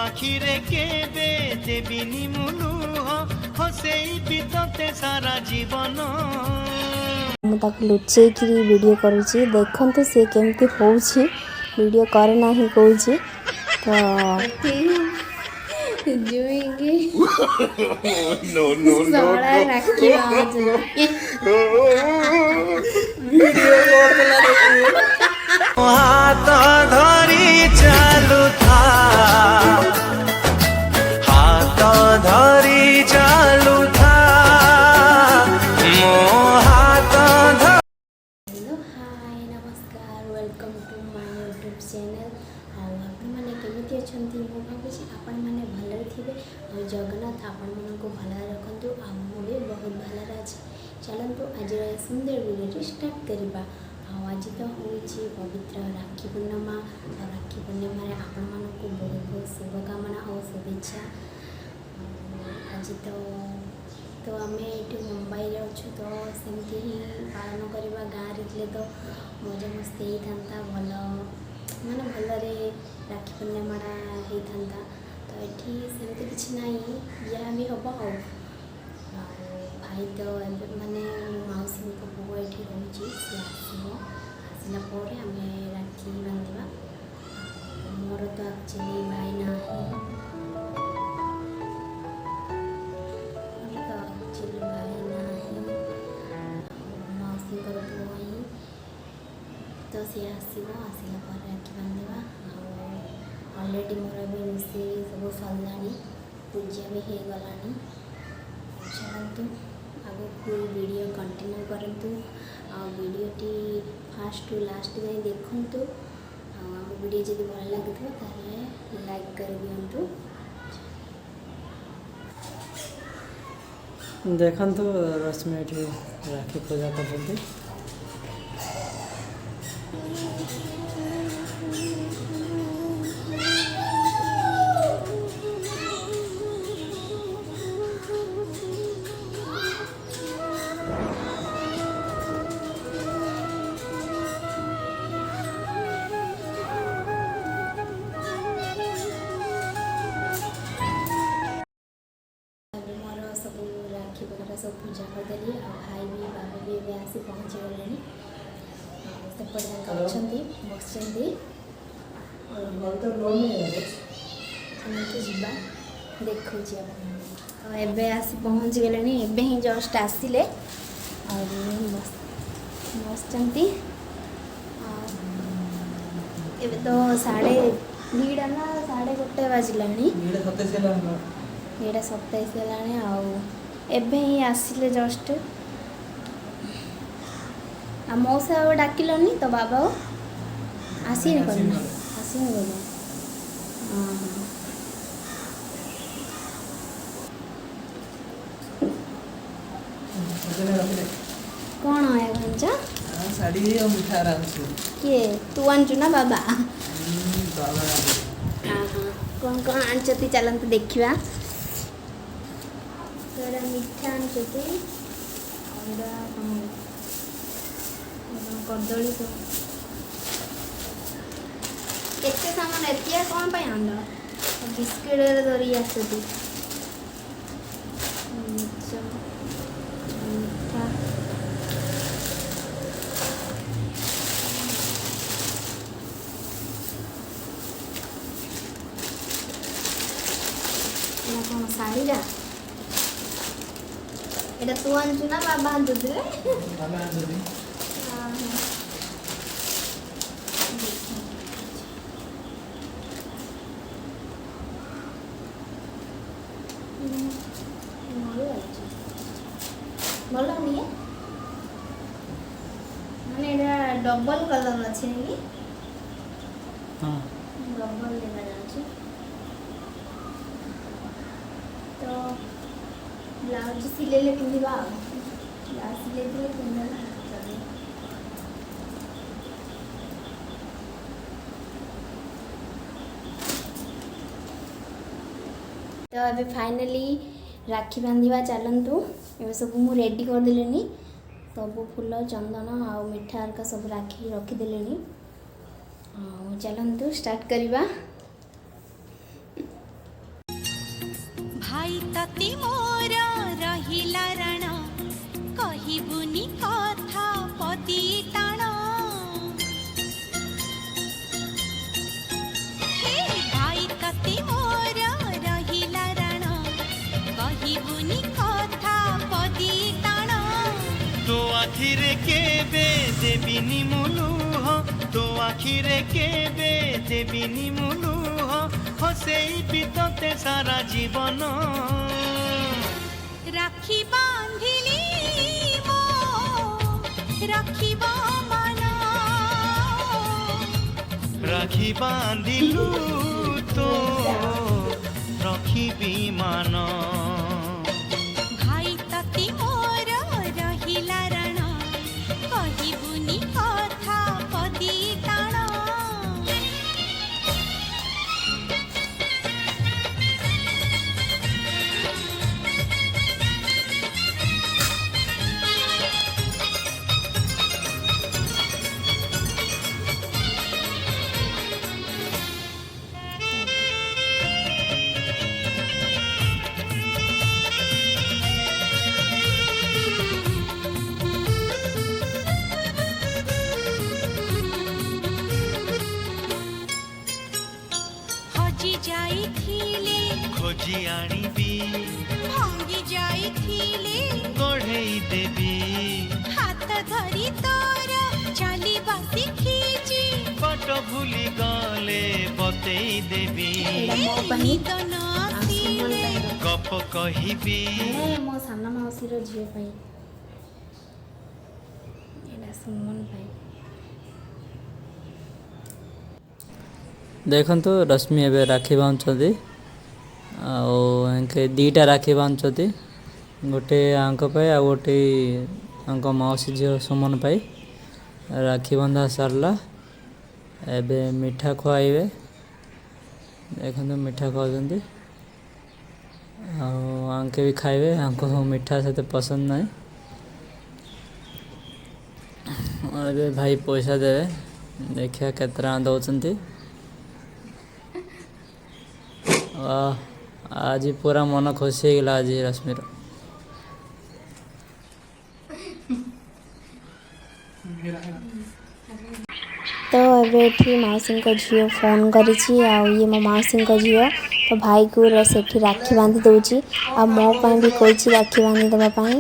आखिरे केबे देबिनी मुलुह हसेई बितते सारा जीवन मुझे लुचेक वीडियो करुँची देखते सी केमती होची वीडियो करे ना ही कहूँ हाथ धरी चालू था हाथ धरी चालू था मो हाथ धरी। हेलो हाय नमस्कार welcome to my YouTube channel आपने केमी अच्छा मु भावी आपण मैंने भलरे थे और जगन्नाथ आपण मन को भल रखु भी बहुत भलरे अच्छे चलतु आज सुंदर वीडियो स्टार्ट करवा आज तो हूँ पवित्र राखी पूर्णिमा और राखी पूर्णिमा आपण मानक बहुत बहुत शुभकामना और शुभेच्छा आज तो आम ये मुंबई अच्छु तो सेमती ही पालन करवा गाँव रे तो मजा मस्ती होता भल माने भलरे राखी पूर्णिमाटा होता तो ये सेमती किसी ना जहाँ भी हम भाई तो माने मौसी पुओ ये रोचे सी आसला आम राखी बांधा मोर तो एक्चुअली भाई ना मौसी पुओ ही तो सी आसला राखी बांधा अलरेडी मोर भी मिसे सब सरला पूजा भी हो गला चलतु आगो वीडियो कंटिन्यू करंतु वीडियोटी फास्ट टू लास्ट जाए देखंतु आम वीडियो जब भल लगे ताले लाइक कर दियंतु देखंतु रश्मि ये राखी पूजा करते सब पूजा करदेली भाई भी बाबा भी ए आसी पहुँची गले सेपटे अच्छा बसते देखा एबे आसी पहुँची गले एबे ही जस्ट आसिले और बसचंती एबे तो 2:30 ना 1:30 बाजिला 27 है एबे ही आसिले जस्ट आ मौसा डाकिलनी तो बाबा आसीनी करना आसीनी बोले कौन है घंचा साड़ी और मिठा किए तू आनचु ना बाबा बाबा कौन कौन आनचती चलते देखा मिठा आनचती कदली तो केते सामान एतिया कौन पे आन बिस्किट धरी आसती मिठा कौन साड़ी এটা तू आनचु ना बाबा आनते बाबा आनते भल नहीं माने एटा डबल कलर अच्छे नहीं हाँ डबल देखा जाच्छे तो ब्लाउज सिलेले पिंधिबा ब्लाउज सिलेले पिंधला तो अभी फाइनली राखी बांधिबा चलतु ये सब मु रेडी कर देलेनी सब फूल चंदन आ मिठा हरका सब राखी रखीदे चलतु स्टार्ट करवा तती मोर रहिला रण कहिबुनी कथा पदी टाण हे भाई तती मोर रहिला रण कहिबुनी कथा पदी टाण तो आखिरे केबे देबिनी मुलुह तो आखिरे केबे देबिनी मुलुह हसेई बितते सारा जीवन राखी बांधिली मो राखिब मन राखी बांधिलु तो रखिबी मान भाई तती मोर रहिला रण कहिबुनी कथा पदी टाण हजि जाइथिले खोजी आनिबी भांगी जाइथिले गढ़ेई देबी हाथ धरी तोर चलिबा शिखिची बाट भूली गले बतेई देबी ମୋ ପାଇଁ ନିଦ ନ ଆଉ ସୁମନ ଆସିଲେ ପାଇଁ गप कहिबी ମୋ ସାନ ମାଉସୀର ଝିଅ ପାଇଁ ଏଇଟା ସୁମନ ପାଇଁ ଦେଖନ୍ତୁ ରଶ୍ମି ଏବେ ରାକ୍ଷୀ ବାନ୍ଧୁଛନ୍ତି ଆଉ ଏଙ୍କେ ଦୁଇଟା ରାକ୍ଷୀ ବାନ୍ଧୁଛନ୍ତି ଗୋଟେ ଆଙ୍କ ପାଇଁ ଆଉ ଗୋଟେ ଆଙ୍କ ମାଉସୀ ଝିଅ ସୁମନ ପାଇଁ ରାକ୍ଷୀ ବନ୍ଧା ସରିଲା ଏବେ ମିଠା ଖୁଆଇବେ ଦେଖନ୍ତୁ ମିଠା ଖାଉଛନ୍ତି ଆଉ ଆଙ୍କେ ବି ଖାଇବେ ଆଙ୍କୁ ମିଠା ସେତେ ପସନ୍ଦ ନାହିଁ ଏବେ ଭାଇ ପଇସା ଦେବେ ଦେଖିବା କେତେ ଟଙ୍କା ଦେଉଛନ୍ତି ଆଜି ପୁରା ମନ ଖୁସି ହେଇଗଲା ଆଜି ରଶ୍ମିର तो ଏବେ ଏଠି ମାଉସୀଙ୍କ ଝିଅ ଫୋନ୍ କରିଛି ଆଉ ଇଏ ମୋ ମାଉସୀଙ୍କ ଝିଅ ତ ଭାଇକୁ ସେଠି ରାକ୍ଷୀ ବାନ୍ଧି ଦେଉଛି ଆଉ ମୋ ପାଇଁ ବି କହିଛି ରାକ୍ଷୀ ବାନ୍ଧି ଦେବା ପାଇଁ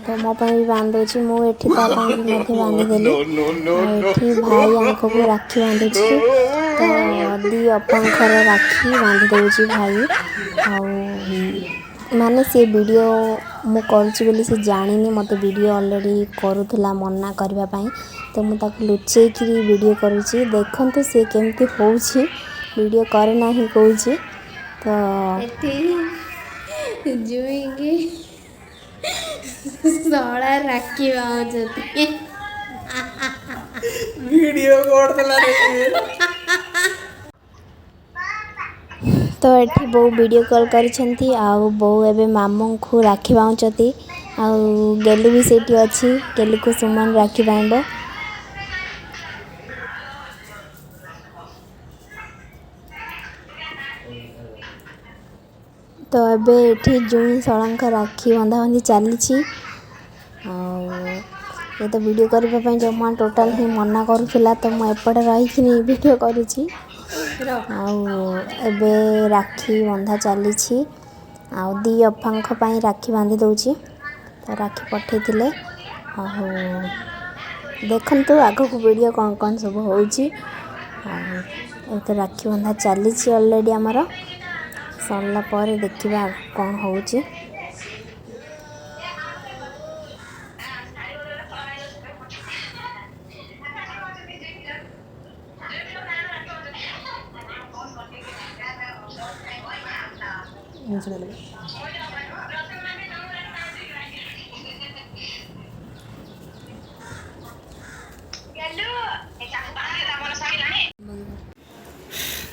ତ ମୋ ପାଇଁ ବି ବାନ୍ଧି ଦେଉଛି ମୁଁ ଏଠି ତା ପାଇଁ ବି ମଧ୍ୟ ବାନ୍ଧିଦେଲି ଆଉ ଏଠି ଭାଇ ଆଙ୍କକୁ ରାକ୍ଷୀ ବାନ୍ଧୁଛି ତ ଦି ଅପାଙ୍କର ରାକ୍ଷୀ ବାନ୍ଧି ଦେଉଛି ଭାଇ ଆଉ ମାନେ ସେ ଭିଡ଼ିଓ ମୁଁ କରୁଛି ବୋଲି ସେ ଜାଣିନି ମୋତେ ଭିଡ଼ିଓ ଅଲରେଡ଼ି କରୁଥିଲା ମନା କରିବା ପାଇଁ ତ ମୁଁ ତାକୁ ଲୁଚେଇକିରି ଭିଡ଼ିଓ କରୁଛି ଦେଖନ୍ତୁ ସେ କେମିତି ହେଉଛି ଭିଡ଼ିଓ କରେ ନାହିଁ କହୁଛି ତ ଏଠି ଜୁଇଁକି ଶଳା ରାକ୍ଷୀ ବାନ୍ଧୁଛନ୍ତି ଭିଡ଼ିଓ କରୁଥିଲା ତ ଏଠି ବୋଉ ଭିଡ଼ିଓ କଲ୍ କରିଛନ୍ତି ଆଉ ବୋଉ ଏବେ ମାମୁଁଙ୍କୁ ରାକ୍ଷୀ ବାନ୍ଧୁଛନ୍ତି ଆଉ ଗେଲୁ ବି ସେଇଠି ଅଛି ଗେଲୁକୁ ସୁମନ ରାକ୍ଷୀ ବାନ୍ଧିବ ତ ଏବେ ଏଠି ଜୁଇଁ ଶଳାଙ୍କ ରାକ୍ଷୀ ବନ୍ଧାବନ୍ଧି ଚାଲିଛି ଆଉ ଏ ତ ଭିଡ଼ିଓ କରିବା ପାଇଁ ଜମା ଟୋଟାଲ୍ ହିଁ ମନା କରୁଥିଲା ତ ମୁଁ ଏପଟେ ରହିକିନି ଭିଡ଼ିଓ କରୁଛି ଆଉ ଏବେ ରାକ୍ଷୀ ବନ୍ଧା ଚାଲିଛି ଆଉ ଦି ଅପାଙ୍କ ପାଇଁ ରାକ୍ଷୀ ବାନ୍ଧି ଦେଉଛି ତ ରାକ୍ଷୀ ପଠାଇଥିଲେ ଆଉ ଦେଖନ୍ତୁ ଆଗକୁ ଭିଡ଼ିଓ କ'ଣ କ'ଣ ସବୁ ହେଉଛି ଆଉ ଏ ତ ରାକ୍ଷୀ ବନ୍ଧା ଚାଲିଛି ଅଲରେଡ଼ି ଆମର ସରିଲା ପରେ ଦେଖିବା କ'ଣ ହେଉଛି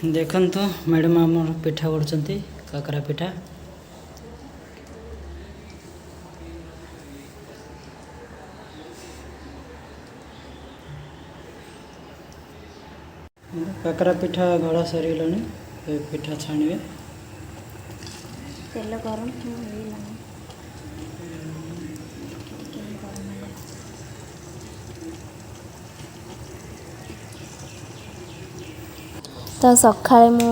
ଦେଖନ୍ତୁ ମ୍ୟାଡ଼ାମ୍ ଆମର ପିଠା କରୁଛନ୍ତି କାକରା ପିଠା କାକରା ପିଠା ଘୋଡ଼ା ସରିଗଲାଣି ପିଠା ଛାଣିବେ तेल गरम ହେଇଗଲାଣି ଟିକେ ଗରମ ହେଲା ତ ସକାଳେ ମୁଁ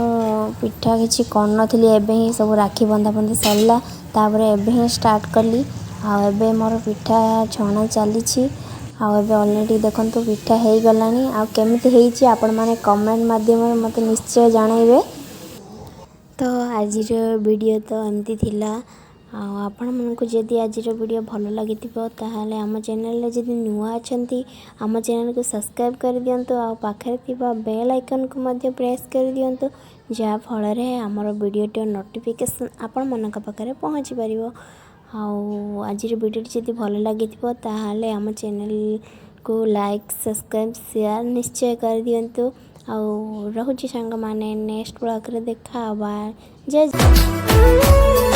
ପିଠା କିଛି କରିନଥିଲି ଏବେ ହିଁ ସବୁ ରାକ୍ଷୀ ବନ୍ଧାବନ୍ଧି ସରିଲା ତାପରେ ଏବେ ହିଁ ଷ୍ଟାର୍ଟ କଲି ଆଉ ଏବେ ମୋର ପିଠା ଛଣା ଚାଲିଛି ଆଉ ଏବେ ଅଲରେଡ଼ି ଦେଖନ୍ତୁ ପିଠା ହେଇଗଲାଣି ଆଉ କେମିତି ହେଇଛି ଆପଣମାନେ କମେଣ୍ଟ ମାଧ୍ୟମରେ ମୋତେ ନିଶ୍ଚୟ ଜଣାଇବେ ତ ଆଜିର ଭିଡ଼ିଓ ତ ଏମିତି ଥିଲା ଆଉ ଆପଣମାନଙ୍କୁ ଯଦି ଆଜିର ଭିଡ଼ିଓ ଭଲ ଲାଗିଥିବ ତାହେଲେ ଆମ ଚ୍ୟାନେଲରେ ଯଦି ନୂଆ ଅଛନ୍ତି ଆମ ଚ୍ୟାନେଲକୁ ସବସ୍କ୍ରାଇବ୍ କରିଦିଅନ୍ତୁ ଆଉ ପାଖରେ ଥିବା ବେଲ୍ ଆଇକନ୍କୁ ମଧ୍ୟ ପ୍ରେସ୍ କରିଦିଅନ୍ତୁ ଯାହାଫଳରେ ଆମର ଭିଡ଼ିଓଟିର ନୋଟିଫିକେସନ୍ ଆପଣମାନଙ୍କ ପାଖରେ ପହଞ୍ଚି ପାରିବ ଆଉ ଆଜିର ଭିଡ଼ିଓଟି ଯଦି ଭଲ ଲାଗିଥିବ ତାହେଲେ ଆମ ଚ୍ୟାନେଲକୁ ଲାଇକ୍ ସବସ୍କ୍ରାଇବ୍ ସେୟାର ନିଶ୍ଚୟ କରିଦିଅନ୍ତୁ ଆଉ ରହୁଛି ସାଙ୍ଗମାନେ ନେକ୍ସଟ ବ୍ଲଗ୍ରେ ଦେଖା ହେବା ଜୟ